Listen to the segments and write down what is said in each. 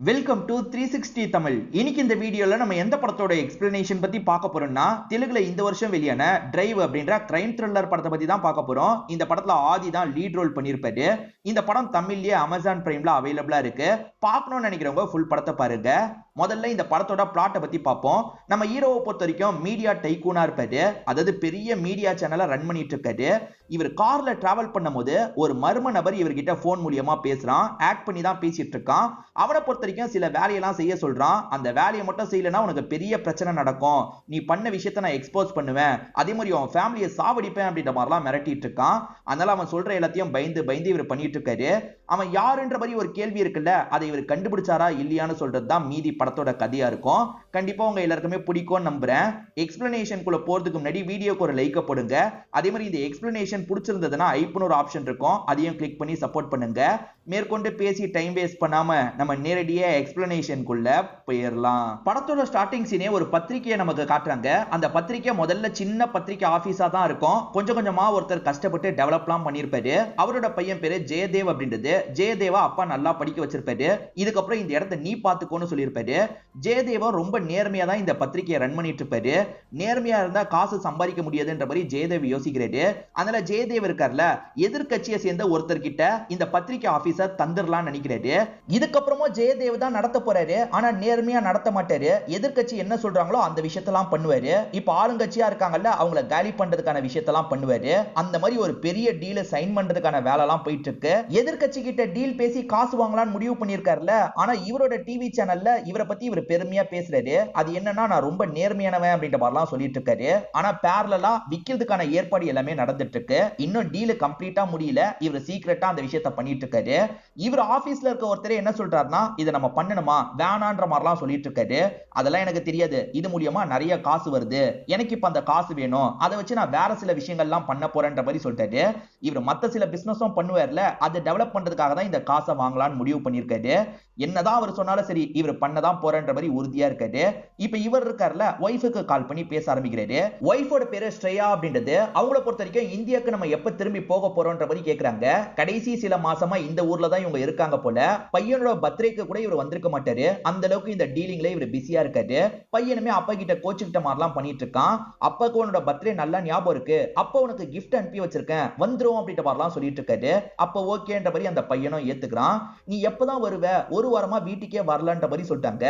Welcome to 360 Tamil. இன்னைக்கு இந்த வீடியோல நம்ம எந்த படத்தோட எக்ஸ்பிளனேஷன் பத்தி பார்க்க போறோம்னா, தெலுங்குல இந்த வருஷம் வெளியான டிரைவ் அப்படின்ற கிரைம் த்ரில்லர் படத்தை பத்தி தான் பார்க்க போறோம். இந்த படத்துல ஆதி தான் லீட் ரோல் பண்ணிருப்பாரு. இந்த படம் தமிழ்லயே அமேசான் பிரைம்ல அவைலபிளா இருக்கு. பார்க்கணும்னு நினைக்கிறவங்க ஃபுல் படத்தை பாருங்க. முதல்ல இந்த படத்தோட பிளாட்டை பத்தி பார்ப்போம். நம்ம ஹீரோவை பொறுத்த வரைக்கும் மீடியா டைக்கூனா இருப்பாரு. அதாவது பெரிய மீடியா சேனலை ரன் பண்ணிட்டு இருக்காரு. இவர் கார்ல டிராவல் பண்ணும்போது ஒரு மர்ம நபர் இவர்கிட்ட போன் மூலியமா பேசுறான். ஆக்ட் பண்ணி தான் பேசிட்டு இருக்கான். அவனை பொறுத்த வரைக்கும் சில வேலையெல்லாம் செய்ய சொல்றான். அந்த வேலையை மட்டும் செய்யலன்னா உனக்கு பெரிய பிரச்சனை நடக்கும், நீ பண்ண விஷயத்தை நான் எக்ஸ்போஸ் பண்ணுவேன், அதே மாதிரி அவன் ஃபேமிலியை சாவடிப்பேன் அப்படின்ற மாதிரிலாம் மிரட்டிட்டு இருக்கான். அதனால அவன் சொல்ற எல்லாத்தையும் பயந்து பயந்து இவர் பண்ணிட்டு இருக்காரு. அவன் யாருன்ற மாதிரி ஒரு கேள்வி இருக்குல்ல, அதை இவர் கண்டுபிடிச்சாரா இல்லையான்னு சொல்றதுதான் மீதி படத்தோட கதையா இருக்கும். கண்டிப்பா உங்க எல்லாருக்குமே பிடிக்கும் நம்புறேன். எக்ஸ்பிளனேஷன் குள்ள போறதுக்கு முன்னாடி வீடியோக்கு ஒரு லைக் போடுங்க. அதே மாதிரி இந்த எக்ஸ்பிளனேஷன் பிடிச்சிருந்ததுன்னா ஐப்னு ஒரு ஆப்ஷன் இருக்கும், அதையும் கிளிக் பண்ணி சப்போர்ட் பண்ணுங்க. மேற்கொண்டு பேசி டைம் வேஸ்ட் பண்ணாம நம்ம நேரடியா எக்ஸ்பிளனேஷன் குள்ள போயிடலாம். படத்தோட ஸ்டார்டிங் சீனே ஒரு பத்திரிக்கையை நமக்கு காட்டுறாங்க. அந்த பத்திரிக்கை முதல்ல சின்ன பத்திரிக்கை ஆபீஸா தான் இருக்கும். கொஞ்சம் கொஞ்சமா ஒருத்தர் கஷ்டப்பட்டு டெவலப்லாம் பண்ணிருப்பாரு. அவரோட பையன் பேரு ஜெயதேவ் அப்படின்றது. ஜெயதேவா அப்பா நல்லா படிக்க வச்சிருப்பாரு. இதுக்கப்புறம் இந்த இடத்தை நீ பாத்துக்கோன்னு சொல்லியிருப்பாரு. ஜெயதேவா ரொம்ப நேர்மையா தான் இந்த பத்திரிக்கையை ரன் பண்ணிட்டு இருப்பாரு. நேர்மையா இருந்தா காசு சம்பாதிக்க முடியாதுன்ற மாதிரி ஜெயதேவ் யோசிக்கிறாரு. அதனால ஜெயதேவ் இருக்கார்ல, எதிர்கட்சியை சேர்ந்த ஒருத்தர் கிட்ட இந்த பத்திரிக்கை ஆபீசர் தந்துடலாம் நினைக்கிறாரு. இதுக்கப்புறமும் ஜெயதேவ் தான் நடத்த போறாரு. ஆனா நேர்மையா நடத்த மாட்டாரு. எதிர்கட்சி என்ன சொல்றாங்களோ அந்த விஷயத்தெல்லாம் பண்ணுவாரு. இப்ப ஆளுங்கட்சியா இருக்காங்கல்ல, அவங்கள காலி பண்றதுக்கான விஷயத்தெல்லாம் பண்ணுவாரு. அந்த மாதிரி ஒரு பெரிய டீல சைன் பண்றதுக்கான வேலை எல்லாம் போயிட்டு இருக்கு. எதிர்கட்சி கிட்ட டீல் பேசி காசு வாங்கலாம்னு முடிவு பண்ணிருக்காருல. ஆனா இவரோட டிவி சேனல்ல இவரை பத்தி இவர் பெருமையா பேசுறாரு. அது என்னன்னா, நான் ரொம்ப நேர்மையானவன் அப்படின்ற மாதிரிலாம் சொல்லிட்டு இருக்காரு. ஆனா பேரலா விக்கிறதுக்கான ஏற்பாடு எல்லாமே நடந்துட்டு இருக்கு. இன்னும் டீல் கம்ப்ளீட்டா முடியல. இவர் சீக்கிரட்டா அந்த விஷயத்தை பண்ணிட்டு இருக்காரு. இவர் ஆபீஸ்ல இருக்க ஒருத்தர் என்ன சொல்றாருன்னா, இதை நம்ம பண்ணணுமா வேணான்ற மாதிரிலாம் சொல்லிட்டு இருக்காரு. அதெல்லாம் எனக்கு தெரியாது, இது மூலியமா நிறைய காசு வருது, எனக்கு இப்ப அந்த காசு வேணும், அதை வச்சு நான் வேற சில விஷயங்கள்லாம் பண்ண போறேன்ற மாதிரி சொல்லிட்டாரு. இவர் மத்த சில பிசினஸும் பண்ணுவார்ல, அதை டெவலப் பண்றதுக்காக தான் இந்த காசை வாங்கலாம்னு முடிவு பண்ணிருக்காரு. என்னதான் அவர் சொன்னாலும் சரி, இவர் பண்ணதான் போறேன்ற மாதிரி உறுதியா இருக்காரு. இப்ப இவர் இருக்கார்ல, ஒய்ஃபுக்கு கால் பண்ணி பேச ஆரம்பிக்கிறாரு. ஒய்ஃபோட பேரு ஸ்ரேயா அப்படின்றது. அவங்கள பொறுத்த வரைக்கும் இந்தியாவுக்கு நம்ம எப்ப திரும்பி போக போறோம்ன்ற மாதிரி கேக்குறாங்க. கடைசி சில மாசமா இந்த ஊர்ல தான் இவங்க இருக்காங்க போல. பையனோட பர்த்டேக்கு கூட இவர் வந்திருக்க மாட்டாரு. அந்த அளவுக்கு இந்த டீலிங்ல இவர் பிஸியா இருக்காரு. பையனுமே அப்பா கிட்ட கோச்சுக்கிட்ட மாதிரிலாம் பண்ணிட்டு இருக்கான். அப்பாக்கு உன்னோட பர்த்டே நல்லா ஞாபகம் இருக்கு, அப்பா உனக்கு கிஃப்ட் அனுப்பி வச்சிருக்கேன், வந்துரும் அப்படின்ற மாதிரிலாம் சொல்லிட்டு இருக்காரு. அப்ப ஓகேன்ற மாதிரி அந்த பையனும் ஏத்துக்கிறான். நீ எப்பதான் வருவ, ஒரு வாரமா வீட்டுக்கே வரலன்ற மாதிரி சொல்லிட்டாங்க.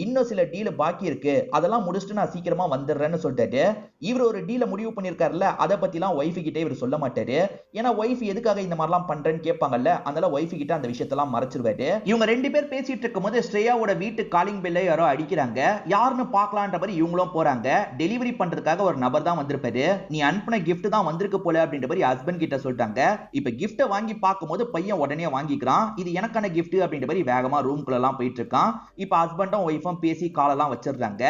இன்னும் சில டீல் பாக்கி இருக்கு, அதெல்லாம் முடிச்சுட்டு நான் சீக்கிரமா வந்துடுறேன்னு சொல்லிட்டாரு. இவர் ஒரு டீல முடிவு பண்ணிருக்காருல்ல, அதை பத்திலாம் ஒய்ஃப் கிட்ட இவர் சொல்ல மாட்டாரு. ஏன்னா ஒய்ஃப் எதுக்காக இந்த மாதிரிலாம் பண்றேன்னு கேட்பாங்கல்ல, அதனால ஒய்ஃப் கிட்ட அந்த விஷயத்தெல்லாம் மறைச்சிருவாரு. இவங்க ரெண்டு பேர் பேசிட்டு இருக்கும்போது ஸ்ரேயாவோட வீட்டு காலிங் பெல்ல யாரோ அடிக்கிறாங்க. யாருன்னு பார்க்கலான்ற மாதிரி இவங்களும் போறாங்க. டெலிவரி பண்றதுக்காக ஒரு நபர் தான் வந்திருப்பாரு. நீ அனுப்பின கிஃப்ட் தான் வந்திருக்கு போல அப்படின்ற மாதிரி ஹஸ்பண்ட் கிட்ட சொல்லிட்டாங்க. இப்ப கிஃப்ட வாங்கி பார்க்கும்போது பையன் உடனே வாங்கிக்கிறான். இது எனக்கான கிஃப்ட் அப்படின்ற மாதிரி வேகமா ரூம்குள்ள எல்லாம் போயிட்டு இருக்கான். இப்ப ஹஸ்பண்டும் பேசி காலெல்லாம் வச்சிருந்தாங்க.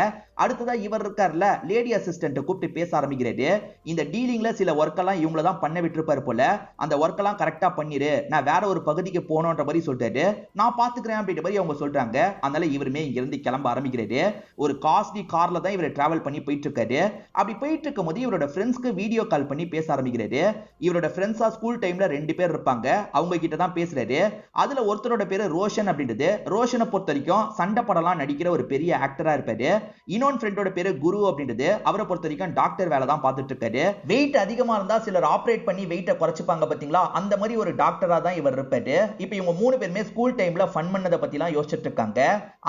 அடுத்ததா இவர் இருக்கார்ல, லேடி அசிஸ்டன்ட் கூப்பிட்டு பேச ஆரம்பிக்கிறாரு. இந்த டீலிங்ல சில ஒர்க் எல்லாம் இவங்கள தான் பண்ண விட்டுருப்பாரு போல. அந்த ஒர்க் எல்லாம் கரெக்டா பண்ணிரு, நான் வேற ஒரு பகுதிக்கு போகணும்ன்ற மாதிரி சொல்லிட்டாரு. நான் பாத்துக்கிறேன் அப்படின்ற மாதிரி அவங்க சொல்றாங்க. அதனால இவருமே இங்க இருந்து கிளம்ப ஆரம்பிக்கிறாரு. ஒரு காஸ்ட்லி கார்ல தான் இவர் டிராவல் பண்ணி போயிட்டு இருக்காரு. அப்படி போயிட்டு இருக்கும்போது இவரோட ஃப்ரெண்ட்ஸ்க்கு வீடியோ கால் பண்ணி பேச ஆரம்பிக்கிறாரு. இவரோட ஃப்ரெண்ட்ஸா ஸ்கூல் டைம்ல 2 பேர் இருப்பாங்க. அவங்க கிட்ட தான் பேசுறாரு. அதுல ஒருத்தரோட பேரு ரோஷன் அப்படின்றது. ரோஷனை பொறுத்த வரைக்கும் சண்டை படலாம் நடிக்கிற ஒரு பெரிய ஆக்டரா இருப்பாரு. இன்னொரு ஃப்ரெண்டோட பேரு குரு அப்படின்றது. அவரை பொறுத்த வரைக்கும் டாக்டர் வேலை தான் பார்த்துட்டு இருக்காரு. வெயிட் அதிகமா இருந்தா சிலர் ஆபரேட் பண்ணி வெயிட்ட குறைச்சுப்பாங்க பாத்தீங்களா, அந்த மாதிரி ஒரு டாக்டரா தான் இவர் இருப்பாரு. இப்போ இவங்க 3 பேருமே ஸ்கூல் டைம்ல ஃபன் பண்ணத பத்திலாம் யோசிச்சுட்டு இருக்காங்க.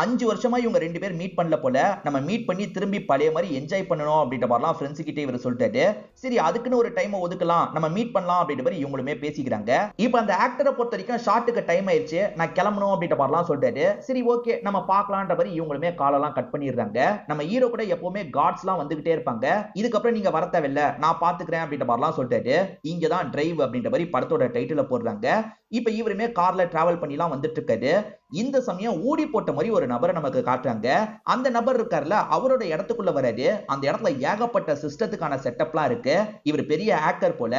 5 வருஷமா இவங்க 2 பேர் மீட் பண்ணல போல. நம்ம மீட் பண்ணி திரும்பி பழைய மாதிரி என்ஜாய் பண்ணணும் அப்படின்ற மாதிரிலாம் ஃப்ரெண்ட்ஸ் கிட்ட இவர் சொல்லிட்டாரு. சரி, அதுக்குன்னு ஒரு டைம் ஒதுக்கலாம், நம்ம மீட் பண்ணலாம் அப்படின்ற மாதிரி இவங்களுமே பேசிக்கிறாங்க. இப்போ அந்த ஆக்டரை பொறுத்த வரைக்கும் ஷாட்டுக்கு டைம் ஆயிடுச்சு, நான் கிளம்பணும் அப்படின்ற மாதிரிலாம் சொல்லிட்டாரு. சரி ஓகே நம்ம பார்க்கலாம்ன்ற மாதிரி இவங்களுமே காலெல்லாம் கட் பண்ணிடுறாங்க. நம்ம ஹீரோ கூட எப்பவுமே காட்ஸ்லாம் வந்துகிட்டே இருப்பாங்க. இதுக்கப்புறம் நீங்க வர தேவையில்ல, நான் பாத்துக்கிறேன் அப்படின்ற மாதிரிலாம் சொல்லிட்டாரு. இங்க தான் டிரைவ் அப்படின்ற மாதிரி படத்தோட டைட்டில போடுறாங்க. இப்ப இவருமே கார்ல டிராவல் பண்ணிலாம் வந்துட்டு இருக்காரு. இந்த சமயம் ஊடி போட்ட மாதிரி ஒரு நபரை நமக்கு காட்டுறாங்க. அந்த நபர் இருக்காருல, அவரோட இடத்துக்குள்ள வராரு. அந்த இடத்துல ஏகப்பட்ட சிஸ்டத்துக்கான செட்டப்லாம் இருக்கு. இவர் பெரிய ஹேக்கர் போல.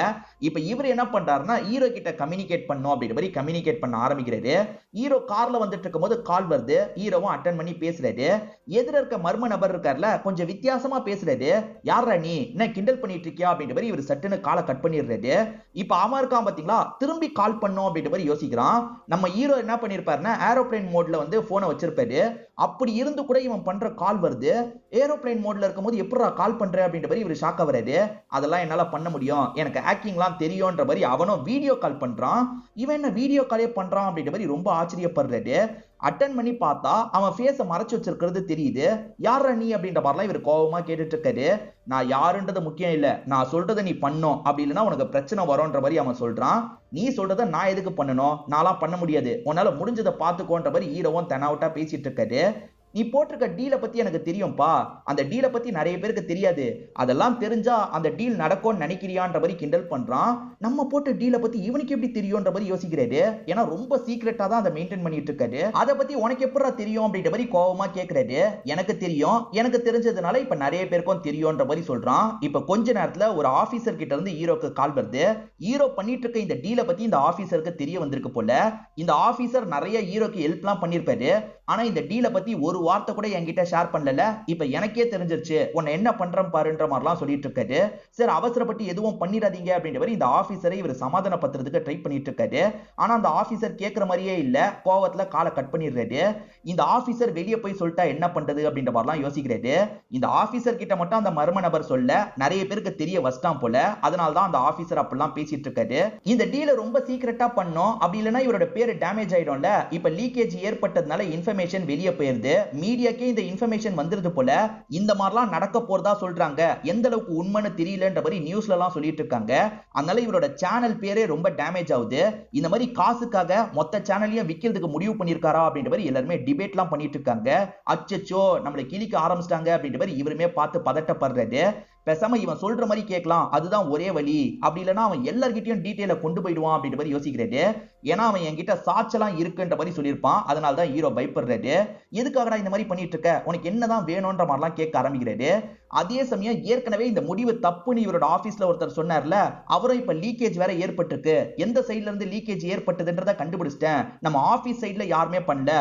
இப்ப இவர் என்ன பண்றாருன்னா, ஹீரோ கிட்ட கம்யூனிகேட் பண்ணணும் அப்படின்ற மாதிரி கம்யூனிகேட் பண்ண ஆரம்பிக்கிறாரு. ஹீரோ கார்ல வந்துட்டு இருக்கும்போது கால் வருது. ஹீரோவும் அட்டன் பண்ணி பேசுறாரு. எதிர இருக்க மர்ம நபர் இருக்காருல, கொஞ்சம் வித்தியாசமா பேசுறாரு. யாரா நீ, என்ன கிண்டல் பண்ணிட்டு இருக்கியா அப்படின்ற மாதிரி இவர் சட்டுன்னு காலை கட் பண்ணிடுறாரு. இப்ப அவன் இருக்கான் பாத்தீங்களா, திரும்பி கால் பண்ணும் அப்படின்ற மாதிரி யோசிக்கிறான். நம்ம ஹீரோ என்ன பண்ணிருப்பாருன்னா, ஏரோ ஏரோப்ளேன் மோட்ல வந்து போனை வச்சிருப்பாரு. அப்படி இருந்து கூட இவன் பண்ற கால் வருது. ஏரோப்ளேன் மோட்ல இருக்கும்போது எப்படிடா கால் பண்ற அப்படின்ற மாதிரி இவர் ஷாக் ஆவறாரு. அதெல்லாம் என்னால பண்ண முடியும், எனக்கு ஹேக்கிங்லாம் தெரியும்ன்ற மாதிரி அவனும் வீடியோ கால் பண்றான். இவன் என்ன வீடியோ காலே பண்றான் அப்படின்ற மாதிரி ரொம்ப ஆச்சரியப்படுறாரு. அட்டன் பண்ணி பார்த்தா அவன் ஃபேஸை மறைச்சு வச்சிருக்கிறது தெரியுது. யாரா நீ அப்படின்ற மாதிரிலாம் இவர் கோபமா கேட்டுட்டு இருக்காரு. நான் யாருன்றது முக்கியம் இல்ல, நான் சொல்றதை நீ பண்ணும், அப்படி இல்லைன்னா உனக்கு பிரச்சனை வரும்ன்ற மாதிரி அவன் சொல்றான். நீ சொல்றதை நான் எதுக்கு பண்ணணும், நான்லாம் பண்ண முடியாது, உன்னால முடிஞ்சதை பார்த்துக்கோன்ற மாதிரி ஹீரோவும் தெனாவட்டா பேசிட்டு இருக்காரு. நீ போட்டிருக்க டீலை பத்தி எனக்கு தெரியும்பா, அந்த டீலை பத்தி நிறைய பேருக்கு தெரியாது, அதெல்லாம் தெரிஞ்சா அந்த டீல் நடக்கும்னு நினைக்கிறியான்ற மாதிரி கிண்டல் பண்றான். நம்ம போட்ட டீலை பத்தி இவனுக்கு எப்படி தெரியும்ன்ற மாதிரி யோசிக்கிறாரு. ஏன்னா ரொம்ப சீக்கிரட்டா தான் அதை மெயின்டைன் பண்ணிட்டு இருக்காரு. அதை பத்தி உனக்கு எப்படா தெரியும் அப்படின்ற மாதிரி கோவமா கேட்கிறாரு. எனக்கு தெரியும், எனக்கு தெரிஞ்சதுனால இப்ப நிறைய பேருக்கும் தெரியும்ன்ற மாதிரி சொல்றான். இப்ப கொஞ்ச நேரத்துல ஒரு ஆபீசர் கிட்ட இருந்து ஹீரோக்கு கால் வருது. ஹீரோ பண்ணிட்டு இருக்க இந்த டீலை பத்தி இந்த ஆபீசருக்கு தெரிய வந்திருக்கு போல. இந்த ஆபீசர் நிறைய ஹீரோக்கு ஹெல்ப்லாம் பண்ணிருப்பாரு. ஆனா இந்த டீலை பத்தி ஒரு வார்த்தை கூட என்கிட்ட ஷேர் பண்ணல. இப்ப எனக்கே தெரிஞ்சிருச்சு, உன்னை என்ன பண்றேன் பாருன்ற மாதிரிலாம் சொல்லிட்டு இருக்காரு. சரி அவசரப்பட்டு எதுவும் பண்ணிடாதீங்க அப்படின்ற மாதிரி இந்த ஆபீசரை இவர் சமாதானப்படுத்துறதுக்கு ட்ரை பண்ணிட்டு இருக்காரு. ஆனா அந்த ஆபீசர் கேட்கிற மாதிரியே இல்ல, கோவத்துல காலை கட் பண்ணிடுறாரு. இந்த ஆபீசர் வெளியே போய் சொல்லிட்டா என்ன பண்றது அப்படின்ற மாதிரிலாம் யோசிக்கிறாரு. இந்த ஆபீசர் கிட்ட மட்டும் அந்த மர்ம நபர் சொல்ல நிறைய பேருக்கு தெரிய வச்சிட்டான் போல. அதனாலதான் அந்த ஆபீசர் அப்படிலாம் பேசிட்டு இருக்காரு. இந்த டீலை ரொம்ப சீக்கிரட்டா பண்ணோம், அப்படி இல்லைன்னா இவரோட பேரு டேமேஜ் ஆயிடும்ல. இப்ப லீக்கேஜ் ஏற்பட்டதுனால இன்ஃபர்மேஷன் வெளியே போயிருது. மீடியாக்கே இந்த இன்ஃபர்மேஷன் வந்துருது போல. இந்த மாதிரிலாம் நடக்க போறதா சொல்றாங்க, எந்த அளவுக்கு உண்மைன்னு தெரியலன்ற மாதிரி நியூஸ்ல எல்லாம் சொல்லிட்டு இருக்காங்க. அதனால இவரோட சேனல் பேரே ரொம்ப டேமேஜ் ஆகுது. இந்த மாதிரி காசுக்காக மொத்த சேனலையும் விக்கிறதுக்கு முடிவு பண்ணிருக்காரா அப்படின்ற மாதிரி எல்லாருமே டிபேட்லாம் பண்ணிட்டு இருக்காங்க. அச்சச்சோ நம்மளை கிழிக்க ஆரம்பிச்சிட்டாங்க அப்படின்ற மாதிரி இவருமே பார்த்து பதட்டப்படுறாரு. பேசாம இவன் சொல்ற மாதிரி கேட்கலாம், அதுதான் ஒரே வழி, அப்படி இல்லைன்னா அவன் எல்லார்கிட்டயும் டீட்டெயில கொண்டு போயிடுவான் அப்படின்ற மாதிரி யோசிக்கிறாரு. ஏன்னா அவன் என்கிட்ட சாட்செல்லாம் இருக்குன்ற மாதிரி சொல்லியிருப்பான். அதனால தான் ஹீரோ பயப்படுறாரு. எதுக்காகடா இந்த மாதிரி பண்ணிட்டு இருக்க, உனக்கு என்னதான் வேணும்ன்ற மாதிரிலாம் கேட்க ஆரம்பிக்கிறாரு. அதே சமயம் ஏற்கனவே இந்த முடிவு தப்புன்னு இவரோட ஆபீஸ்ல ஒருத்தர் சொன்னார்ல, அவரும் இப்ப லீக்கேஜ் வேற ஏற்பட்டிருக்கு, எந்த சைட்ல இருந்து லீக்கேஜ் ஏற்பட்டதுன்றத கண்டுபிடிச்சிட்டேன், நம்ம ஆபீஸ் சைட்ல யாருமே பண்ணல,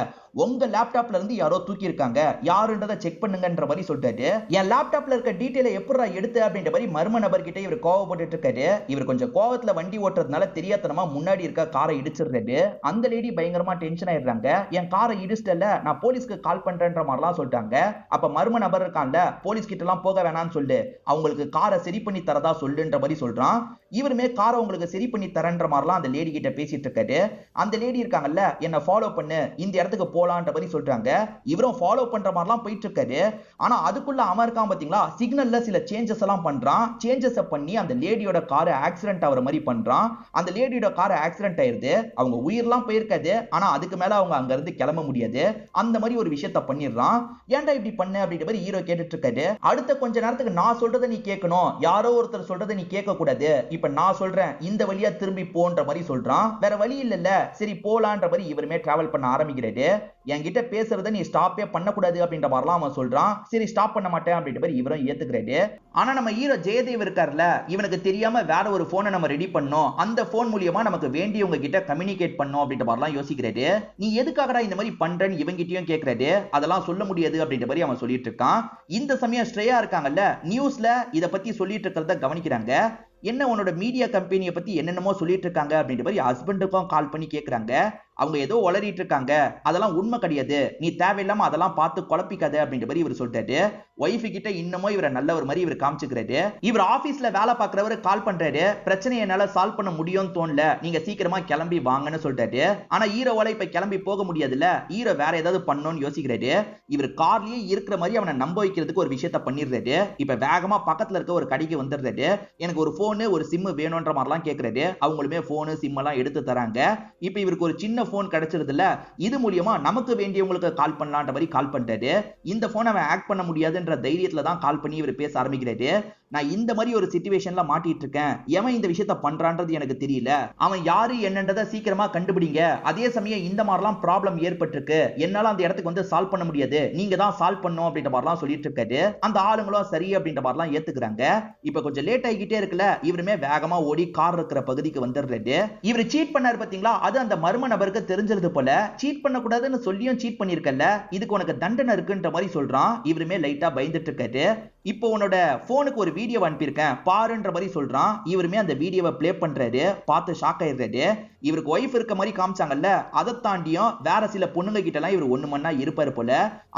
உங்க லேப்டாப்ல இருந்து யாரோ தூக்கி இருக்காங்க, யாருன்றத செக் பண்ணுங்கன்ற மாதிரி சொல்லிட்டாரு. என் லேப்டாப்ல இருக்க டீடைலை எப்படா எடுத்து அப்படின்ற மாதிரி மர்ம நபர் கிட்ட இவர் கோவப்பட்டு இருக்காரு. இவர் கொஞ்சம் கோவத்துல வண்டி ஓட்டுறதுனால தெரியாதனமா முன்னாடி இருக்க காரை இடிச்சிடுறாரு. அந்த லேடி பயங்கரமா டென்ஷன் ஆயிடுறாங்க. என் காரை இடிச்சிட்டல, நான் போலீஸ்க்கு கால் பண்றேன்ற மாதிரிலாம் சொல்லிட்டாங்க. அப்ப மர்ம நபர் இருக்கான்ல, போலீஸ் கிட்ட எல்லாம் போக வேணாம்னு சொல்லு, அவங்களுக்கு காரை சரி பண்ணி தரதா சொல்லுன்ற மாதிரி சொல்றான். இவருமே காரை உங்களுக்கு சரி பண்ணி தரன்ற மாதிரிலாம் அந்த லேடி கிட்ட பேசிட்டு இருக்காரு. அந்த லேடி இருக்காங்கல்ல, என்ன ஃபாலோ பண்ணு, இந்த இடத்துக்கு போலான்ற மாதிரி சொல்றாங்க. இவரும் ஃபாலோ பண்ற மாதிரிலாம் போயிட்டு இருக்காரு. ஆனா அதுக்குள்ள அவன் இருக்கான் பாத்தீங்களா, சிக்னல்ல சில சேஞ்சஸ் எல்லாம் பண்றான். சேஞ்சஸ் பண்ணி அந்த லேடியோட கார் ஆக்சிடென்ட் ஆகிற மாதிரி பண்றான். அந்த லேடியோட கார் ஆக்சிடென்ட் ஆயிருது. அவங்க உயிரெல்லாம் போயிருக்காது, ஆனா அதுக்கு மேல அவங்க அங்க இருந்து கிளம்ப முடியாது. அந்த மாதிரி ஒரு விஷயத்த பண்ணிடுறான். ஏன்டா இப்படி பண்ண அப்படின்ற மாதிரி ஹீரோ கேட்டுட்டு இருக்காரு. அடுத்த கொஞ்ச நேரத்துக்கு நான் சொல்றதை நீ கேட்கணும், யாரோ ஒருத்தர் சொல்றதை நீ கேட்க கூடாது, இப்ப நான் சொல்றேன் இந்த வழியா திரும்பி போன்ற மாதிரி சொல்றான். வேற வழி இல்லல்ல, சரி போலான்ற மாதிரி இவருமே டிராவல் பண்ண ஆரம்பிக்கிறாரு. என்கிட்ட பேசுறத நீ ஸ்டாப்பே பண்ணக்கூடாது அப்படின்ற மாதிரிலாம் அவன் சொல்றான். சரி ஸ்டாப் பண்ண மாட்டேன் அப்படின்ற மாதிரி இவரும் ஏத்துக்கிறாரு. ஆனா நம்ம ஹீரோ ஜெயதேவ் இருக்கார்ல, இவனுக்கு தெரியாம வேற ஒரு போனை நம்ம ரெடி பண்ணோம், அந்த போன் மூலியமா நமக்கு வேண்டியவங்க கிட்ட கம்யூனிகேட் பண்ணோம் அப்படின்ற மாதிரிலாம் யோசிக்கிறாரு. நீ எதுக்காகடா இந்த மாதிரி பண்றேன்னு இவங்கிட்டயும் கேட்கறாரு. அதெல்லாம் சொல்ல முடியாது அப்படின்ற மாதிரி அவன் சொல்லிட்டு இருக்கான். இந்த சமயம் ஸ்ரேயா இருக்காங்கல்ல, நியூஸ்ல இத பத்தி சொல்லிட்டு இருக்கிறத கவனிக்கிறாங்க. என்ன உன்னோட மீடியா கம்பெனியை பத்தி என்னென்னமோ சொல்லிட்டு இருக்காங்க அப்படின்ற மாதிரி ஹஸ்பண்டுக்கும் கால் பண்ணி கேட்கறாங்க. அவங்க ஏதோ உளறிட்டு இருக்காங்க, அதெல்லாம் உண்மை கிடையாது, நீ தேவையில்லாம அதெல்லாம் பார்த்து குழப்பிக்காத அப்படின்ற மாதிரி இவர் சொல்லிட்டாரு. ஒய்ஃபு கிட்ட இன்னமும் இவரை நல்லவர் மாதிரி இவர் காமிச்சுக்கிறாரு. இவர் ஆபீஸ்ல வேலை பார்க்கறவரு கால் பண்றாரு, பிரச்சனையை என்னால சால்வ் பண்ண முடியும்னு தோணல, நீங்க சீக்கிரமா கிளம்பி வாங்கன்னு சொல்லிட்டாரு. ஆனா ஹீரோவால இப்ப கிளம்பி போக முடியாதுல்ல, ஹீரோ வேற ஏதாவது பண்ணணும்னு யோசிக்கிறாரு. இவர் கார்லயே இருக்கிற மாதிரி அவனை நம்ப வைக்கிறதுக்கு ஒரு விஷயத்த பண்ணிடுறாரு. இப்ப வேகமா பக்கத்துல இருக்க ஒரு கடைக்கு வந்துடுறாரு. எனக்கு ஒரு போனு ஒரு சிம் வேணும்ன்ற மாதிரிலாம் கேட்கறாரு. அவங்களுமே போனு சிம் எல்லாம் எடுத்து தராங்க. இப்ப இவருக்கு ஒரு சின்ன போன் கிடைச்சிருதுல, இது மூலியமா நமக்கு வேண்டியவங்களுக்கு கால் பண்ணலான்ற மாதிரி கால் பண்றாரு. இந்த போன் அவன் ஆக்ட் பண்ண முடியாதுன்ற தைரியத்துல தான் கால் பண்ணி இவர் பேச ஆரம்பிக்கிறாரு. நான் இந்த மாதிரி ஒரு சிச்சுவேஷன்ல மாட்டிட்டு இருக்கேன், எவன் இந்த விஷயத்த பண்றான்றது எனக்கு தெரியல, அவன் யாரு என்னன்றதை சீக்கிரமா கண்டுபிடிங்க, அதே சமயம் இந்த மாதிரிலாம் ப்ராப்ளம் ஏற்பட்டிருக்கு, என்னால அந்த இடத்துக்கு வந்து சால்வ் பண்ண முடியாது, நீங்க தான் சால்வ் பண்ணும் அப்படின்ற மாதிரிலாம் சொல்லிட்டு இருக்காரு. அந்த ஆளுங்களும் சரி அப்படின்ற மாதிரிலாம் ஏத்துக்கிறாங்க. இப்ப கொஞ்சம் லேட் ஆகிட்டே இருக்குல்ல, இவருமே வேகமா ஓடி கார் இருக்கிற பகுதிக்கு வந்துடுறாரு. இவர் சீட் பண்ணாரு பாத்தீங்களா, அது அந்த மர்ம நபருக்கு தெரிஞ்சிருது போல. சீட் பண்ண கூடாதுன்னு சொல்லியும் சீட் பண்ணிருக்கல, இதுக்கு உனக்கு தண்டனை இருக்குன்ற மாதிரி சொல்றான். இவருமே லைட்டா பயந்துட்டு இருக்காரு. இப்போ உன்னோட போனுக்கு ஒரு வீடியோ அனுப்பியிருக்கேன் பாருன்ற மாதிரி சொல்றான். இவருமே அந்த வீடியோவை பிளே பண்றாரு. பார்த்து ஷாக் ஆயிடுறாரு. இவருக்கு ஒய்ஃப் இருக்க மாதிரி காமிச்சாங்கல்ல, அதை தாண்டியும் வேற சில பொண்ணுங்க கிட்ட எல்லாம் இவர் ஒண்ணு மண்ணா இருப்பாரு போல.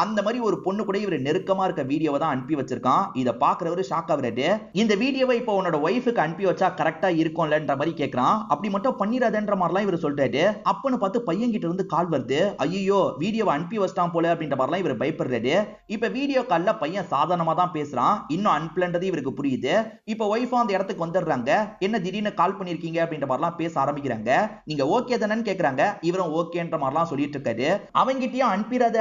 அந்த மாதிரி ஒரு பொண்ணு கூட இவர் நெருக்கமா இருக்க வீடியோவை தான் அனுப்பி வச்சிருக்கான். இதை பாக்குறவரு ஷாக் ஆகுறாரு. இந்த வீடியோவை இப்போ உன்னோட ஒய்ஃபுக்கு அனுப்பி வச்சா கரெக்டா இருக்கும்லன்ற மாதிரி கேட்கறான். அப்படி மட்டும் பண்ணிடாதன்ற மாதிரிலாம் இவர் சொல்றாரு. அப்பன்னு பார்த்து பையன் கிட்ட இருந்து கால் வருது. ஐயோ வீடியோவை அனுப்பி வச்சிட்டான் போல அப்படின்ற மாதிரிலாம் இவர் பயப்படுறாரு. இப்ப வீடியோ கால்ல பையன் சாதாரணமா தான் பேசுறான். இன்னும் அன்பிளன்றது இவருக்கு புரியுது. இப்ப ஒய்ஃபா அந்த இடத்துக்கு வந்துடுறாங்க. என்ன திடீர்னு கால் பண்ணிருக்கீங்க அப்படின்ற மாதிரிலாம் பேச ஆரம்பிக்கிறாங்க. நீங்க ஓகே தானேன்னு கேக்குறாங்க. இவரும் ஓகேன்ற மாதிரிலாம் சொல்லிட்டு இருக்காரு. அவங்கிட்டயும் அனுப்பிடாத